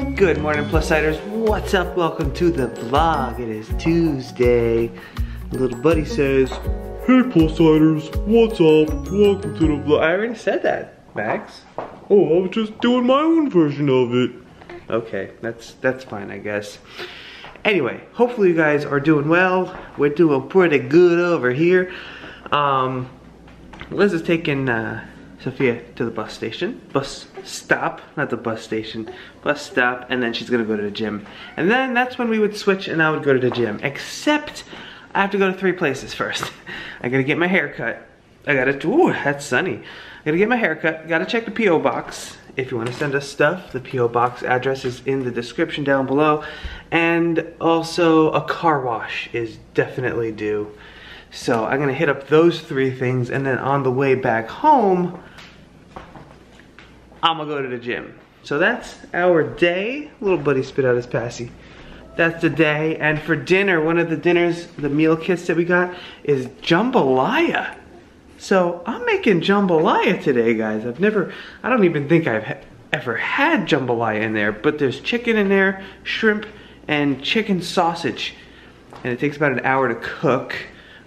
Good morning, Plus-Siders. What's up? Welcome to the vlog. It is Tuesday. Little buddy says, "Hey, Plus-Siders, what's up? Welcome to the vlog." I already said that, Max. Oh, I was just doing my own version of it. Okay, that's fine, I guess. Anyway, hopefully you guys are doing well. We're doing pretty good over here. Liz is taking Sophia to the bus station. Bus stop, not the bus station. Bus stop, and then she's gonna go to the gym. And then that's when we would switch and I would go to the gym. Except, I have to go to 3 places first. I gotta get my hair cut. I gotta, ooh, that's sunny. I gotta get my hair cut. Gotta check the P.O. box. If you wanna send us stuff, the P.O. box address is in the description down below. And also, a car wash is definitely due. So I'm gonna hit up those 3 things, and then on the way back home, I'm gonna go to the gym. So that's our day. Little buddy spit out his passy. That's the day. And for dinner, one of the dinners, the meal kits that we got is jambalaya. So I'm making jambalaya today, guys. I don't even think I've ever had jambalaya in there, but there's chicken in there, shrimp, and chicken sausage. And it takes about an hour to cook.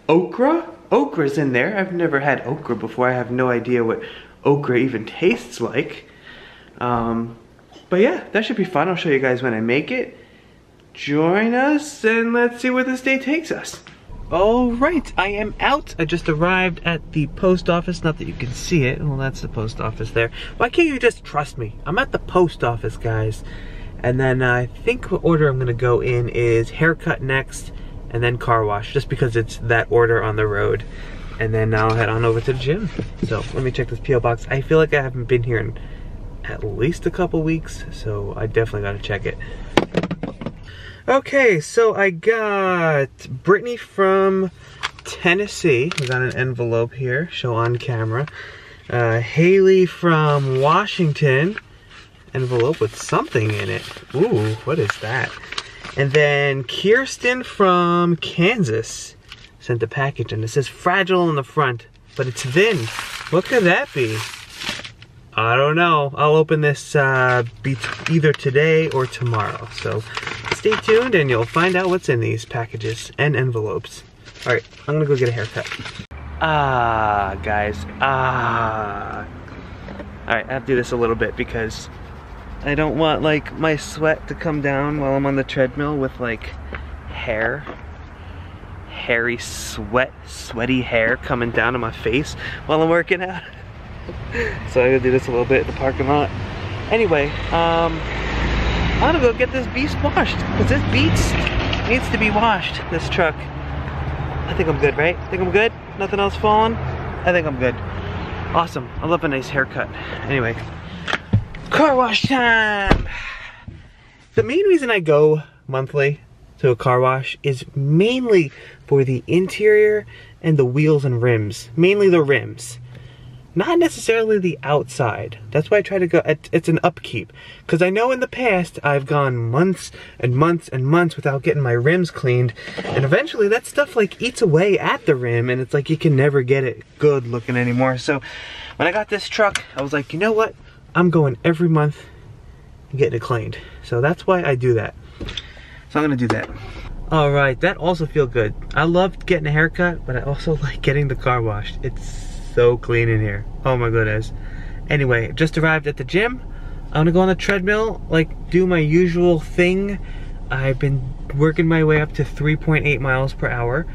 Okra? Okra's in there. I've never had okra before. I have no idea what okra even tastes like. But yeah, that should be fun. I'll show you guys when I make it. Join us and let's see where this day takes us. Alright, I am out. I just arrived at the post office. Not that you can see it. Well, that's the post office there. Why can't you just trust me? I'm at the post office, guys. And then I think what order I'm gonna go in is haircut next, and then car wash, just because it's that order on the road. And then I'll head on over to the gym. So let me check this P.O. box. I feel like I haven't been here in at least a couple weeks, so I definitely gotta check it. Okay, so I got Brittany from Tennessee. We got an envelope here, show on camera. Haley from Washington, envelope with something in it. Ooh, what is that? And then Kirsten from Kansas sent a package, and it says fragile on the front, but it's thin. What could that be? I don't know. I'll open this either today or tomorrow. So stay tuned and you'll find out what's in these packages and envelopes. All right, I'm gonna go get a haircut. Guys, All right, I have to do this a little bit because I don't want like my sweat to come down while I'm on the treadmill with like hairy sweaty hair coming down to my face while I'm working out. So I'm gonna do this a little bit in the parking lot. Anyway, I'm gonna go get this beast washed because this beast needs to be washed, this truck. I think I'm good, right? Think I'm good? Nothing else falling? I think I'm good. Awesome, I love a nice haircut. Anyway, car wash time! The main reason I go monthly to a car wash is mainly for the interior and the wheels and rims. Mainly the rims. Not necessarily the outside. That's why I try to go, it's an upkeep. Because I know in the past, I've gone months and months and months without getting my rims cleaned. And eventually that stuff like eats away at the rim and it's like you can never get it good looking anymore. So when I got this truck, I was like, you know what? I'm going every month and getting it cleaned. So that's why I do that. So I'm gonna do that. All right, that also feels good. I love getting a haircut, but I also like getting the car washed. It's so clean in here. Oh my goodness. Anyway, just arrived at the gym. I'm gonna go on the treadmill, like do my usual thing. I've been working my way up to 3.8 miles per hour.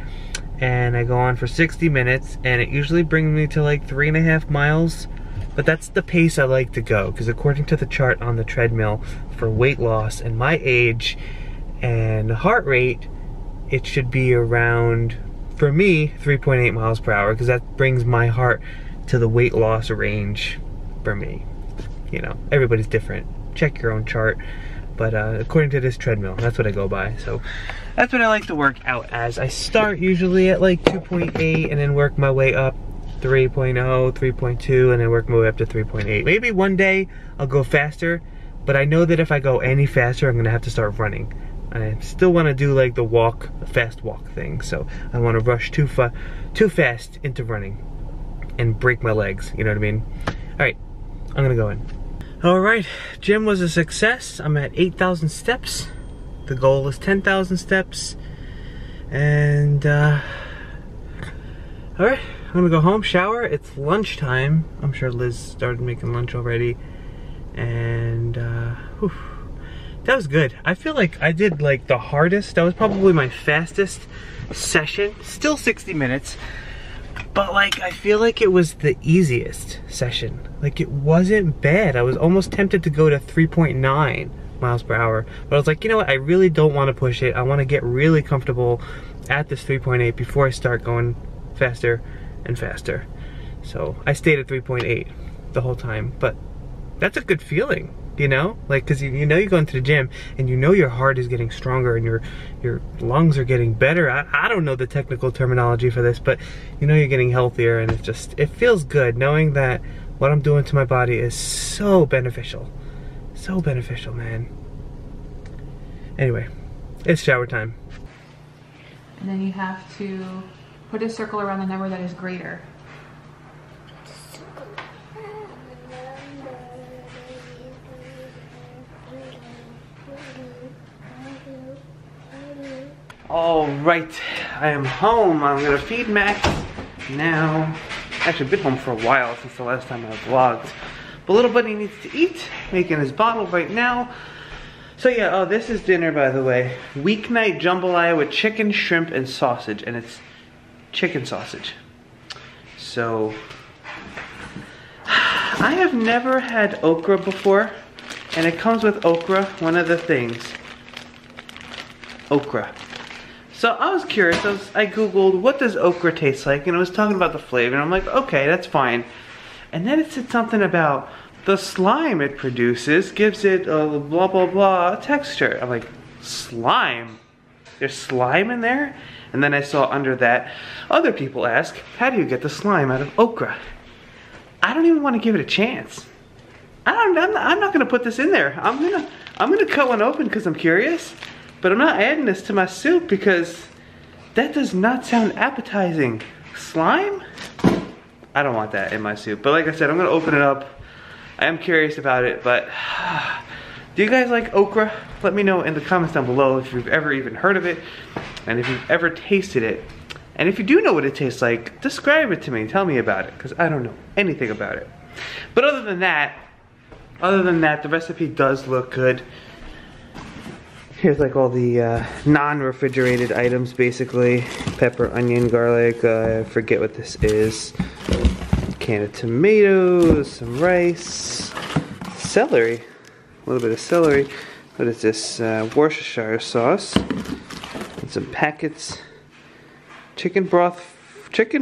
And I go on for 60 minutes and it usually brings me to like 3.5 miles. But that's the pace I like to go because according to the chart on the treadmill for weight loss and my age and heart rate, it should be around, for me, 3.8 miles per hour because that brings my heart to the weight loss range for me. You know, everybody's different. Check your own chart. But according to this treadmill, that's what I go by. So that's what I like to work out as. I start usually at like 2.8 and then work my way up 3.0, 3.2, and then work my way up to 3.8. Maybe one day I'll go faster, but I know that if I go any faster, I'm gonna have to start running. I still want to do like the fast walk thing, so I don't want to rush too fast into running and break my legs, you know what I mean? All right, I'm gonna go in. Alright, gym was a success. I'm at 8,000 steps. The goal is 10,000 steps. And, alright, I'm gonna go home, shower. It's lunchtime. I'm sure Liz started making lunch already. And, whew, that was good. I feel like I did like the hardest. That was probably my fastest session. Still 60 minutes. But like, I feel like it was the easiest session. Like, it wasn't bad. I was almost tempted to go to 3.9 miles per hour. But I was like, you know what? I really don't want to push it. I want to get really comfortable at this 3.8 before I start going faster and faster. So I stayed at 3.8 the whole time. But that's a good feeling, you know? Like, cause you know you go into the gym and you know your heart is getting stronger and your lungs are getting better. I don't know the technical terminology for this, but you know you're getting healthier, and it feels good knowing that what I'm doing to my body is so beneficial. So beneficial, man. Anyway, it's shower time. And then you have to put a circle around the number that is greater. Alright, I am home. I'm gonna feed Max now. Actually, been home for a while since the last time I vlogged. But little buddy needs to eat, making his bottle right now. So yeah, oh, this is dinner, by the way. Weeknight jambalaya with chicken, shrimp, and sausage. And it's chicken sausage. So, I have never had okra before. And it comes with okra, one of the things. Okra. So I was curious, I googled what does okra taste like, and it was talking about the flavor, and I'm like, okay, that's fine. And then it said something about the slime it produces gives it a blah blah blah texture. I'm like, slime? There's slime in there? And then I saw under that, other people ask, how do you get the slime out of okra? I don't even want to give it a chance. I'm not gonna put this in there. I'm gonna cut one open because I'm curious. But I'm not adding this to my soup because that does not sound appetizing. Slime? I don't want that in my soup. But like I said, I'm gonna open it up. I am curious about it, but do you guys like okra? Let me know in the comments down below if you've ever even heard of it and if you've ever tasted it. And if you do know what it tastes like, describe it to me. Tell me about it, because I don't know anything about it. But other than that, the recipe does look good. Here's like all the non-refrigerated items, basically. Pepper, onion, garlic, I forget what this is. Can of tomatoes, some rice, celery, a little bit of celery. What is this? Worcestershire sauce. And some packets. Chicken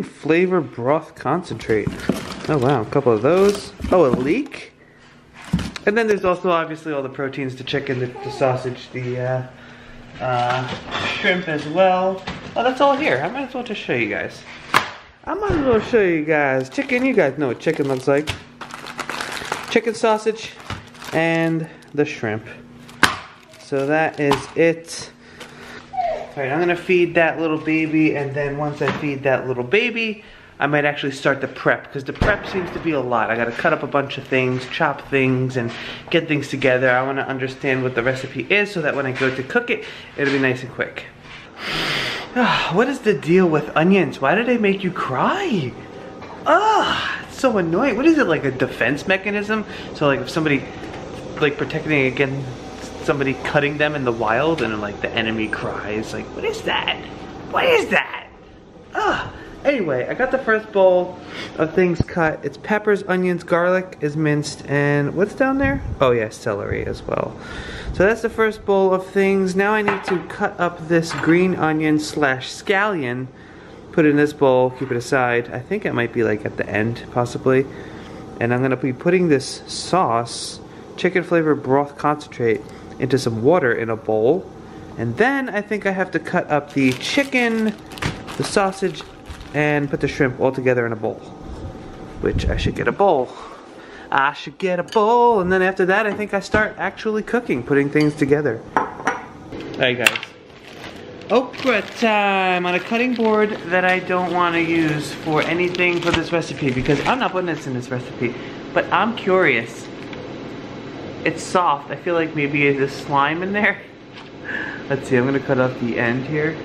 flavor broth concentrate. Oh wow, a couple of those. Oh, a leek. And then there's also obviously all the proteins, the chicken, the sausage, the shrimp as well. Oh, that's all here. I might as well just show you guys. Chicken, you guys know what chicken looks like. Chicken sausage and the shrimp. So that is it. Alright, I'm gonna feed that little baby, and then once I feed that little baby, I might actually start the prep, because the prep seems to be a lot. I gotta cut up a bunch of things, chop things, and get things together. I wanna understand what the recipe is so that when I go to cook it, it'll be nice and quick. What is the deal with onions? Why do they make you cry? It's so annoying. What is it, like a defense mechanism? So like if somebody, like protecting against somebody cutting them in the wild and like the enemy cries, like what is that? What is that? Anyway, I got the first bowl of things cut. It's peppers, onions, garlic is minced, and what's down there? Oh yeah, celery as well. So that's the first bowl of things. Now I need to cut up this green onion / scallion, put it in this bowl, keep it aside. I think it might be like at the end, possibly. And I'm gonna be putting this sauce, chicken flavor broth concentrate, into some water in a bowl. And then I think I have to cut up the chicken, the sausage, and put the shrimp all together in a bowl. Which I should get a bowl. I should get a bowl, and then after that I think I start actually cooking, putting things together. Alright guys. Okra time on a cutting board that I don't want to use for anything for this recipe, because I'm not putting this in this recipe. But I'm curious. It's soft. I feel like maybe there's slime in there. Let's see, I'm gonna cut off the end here.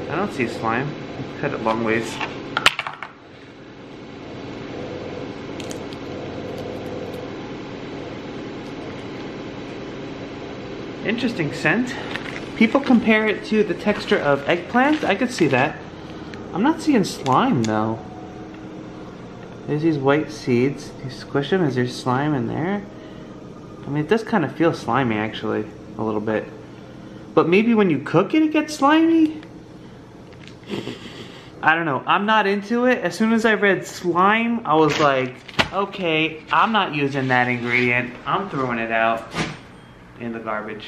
I don't see slime. Let's cut it long ways. Interesting scent. People compare it to the texture of eggplant. I could see that. I'm not seeing slime though. There's these white seeds. You squish them, is there slime in there? I mean, it does kind of feel slimy actually, a little bit. But maybe when you cook it, it gets slimy? I don't know, I'm not into it. As soon as I read slime, I was like, okay, I'm not using that ingredient. I'm throwing it out in the garbage.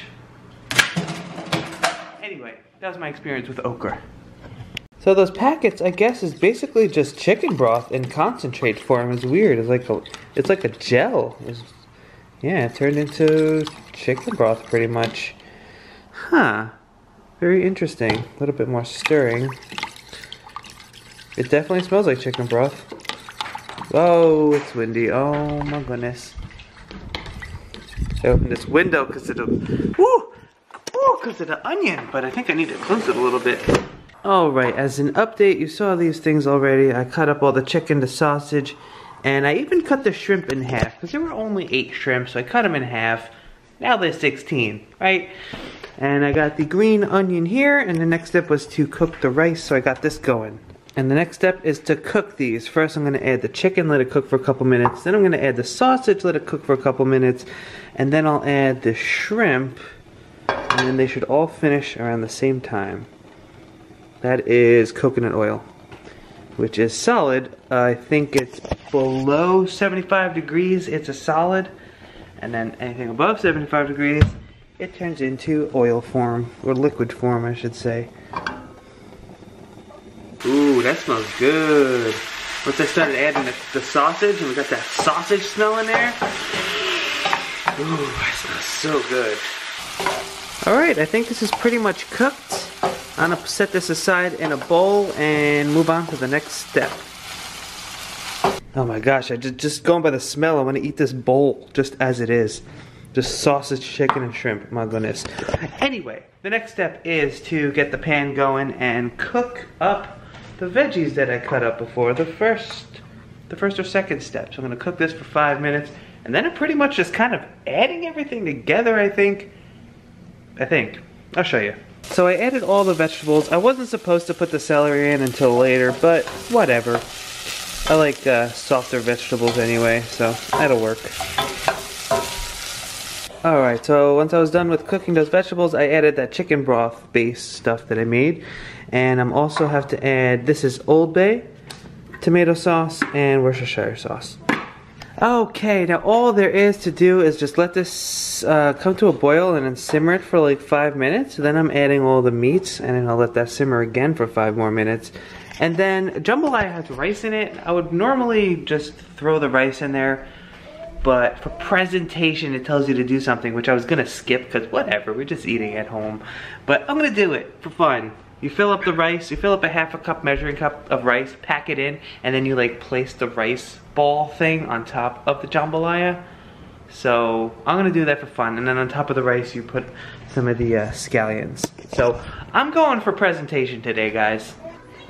Anyway, that was my experience with okra. So those packets, I guess, is basically just chicken broth in concentrate form. It's weird. It's like a gel. Yeah, it turned into chicken broth pretty much. Huh. Very interesting. A little bit more stirring. It definitely smells like chicken broth. Oh, it's windy. Oh my goodness. I opened this window because of the onion, but I think I need to close it a little bit. Alright, as an update, you saw these things already. I cut up all the chicken, the sausage, and I even cut the shrimp in half, because there were only 8 shrimp, so I cut them in half. Now there's 16, right? And I got the green onion here, and the next step was to cook the rice, so I got this going. And the next step is to cook these. First I'm going to add the chicken, let it cook for a couple minutes. Then I'm going to add the sausage, let it cook for a couple minutes. And then I'll add the shrimp, and then they should all finish around the same time. That is coconut oil, which is solid. I think it's below 75 degrees, it's a solid. And then anything above 75 degrees, it turns into oil form, or liquid form, I should say. Ooh, that smells good. Once I started adding the sausage, and we got that sausage smell in there. Ooh, that smells so good. Alright, I think this is pretty much cooked. I'm gonna set this aside in a bowl and move on to the next step. Oh my gosh, I just going by the smell, I want to eat this bowl just as it is. Just sausage, chicken, and shrimp. My goodness. Anyway, the next step is to get the pan going and cook up the veggies that I cut up before. The first or second step. So I'm gonna cook this for 5 minutes, and then I'm pretty much just kind of adding everything together, I think. I'll show you. So I added all the vegetables. I wasn't supposed to put the celery in until later, but whatever. I like softer vegetables anyway, so that'll work. Alright, so once I was done with cooking those vegetables, I added that chicken broth base stuff that I made. And I'm also have to add, this is Old Bay, tomato sauce, and Worcestershire sauce. Okay, now all there is to do is just let this come to a boil and then simmer it for like 5 minutes. Then I'm adding all the meats, and then I'll let that simmer again for 5 more minutes. And then jambalaya has rice in it. I would normally just throw the rice in there, but for presentation it tells you to do something, which I was gonna skip because whatever, we're just eating at home. But I'm gonna do it for fun. You fill up the rice, you fill up a half a cup measuring cup of rice, pack it in, and then you like place the rice ball thing on top of the jambalaya. So I'm gonna do that for fun, and then on top of the rice you put some of the scallions. So I'm going for presentation today, guys.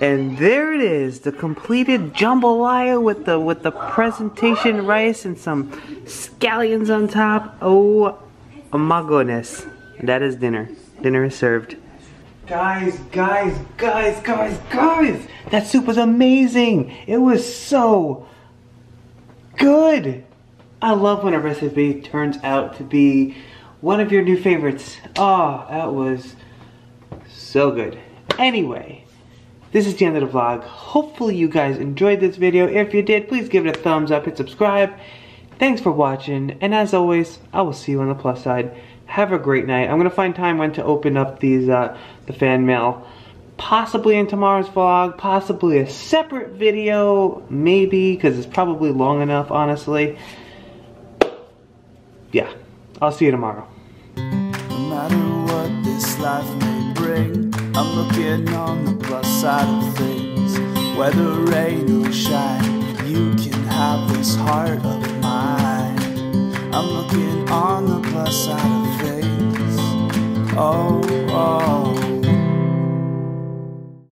And there it is, the completed jambalaya with the presentation rice and some scallions on top. Oh my goodness, that is dinner. Dinner is served. Guys, that soup was amazing. It was so good. I love when a recipe turns out to be one of your new favorites. Oh, that was so good. Anyway, this is the end of the vlog. Hopefully you guys enjoyed this video. If you did, please give it a thumbs up, hit subscribe. Thanks for watching, and as always, I will see you on the plus side. Have a great night. I'm gonna find time when to open up these the fan mail, possibly in tomorrow's vlog, possibly a separate video, maybe, because it's probably long enough, honestly. Yeah, I'll see you tomorrow. No matter what this life may bring, I'm looking on the plus side of things. Whether rain or shine, you can have this heart of mine. I'm looking on the plus side of things. Oh, oh.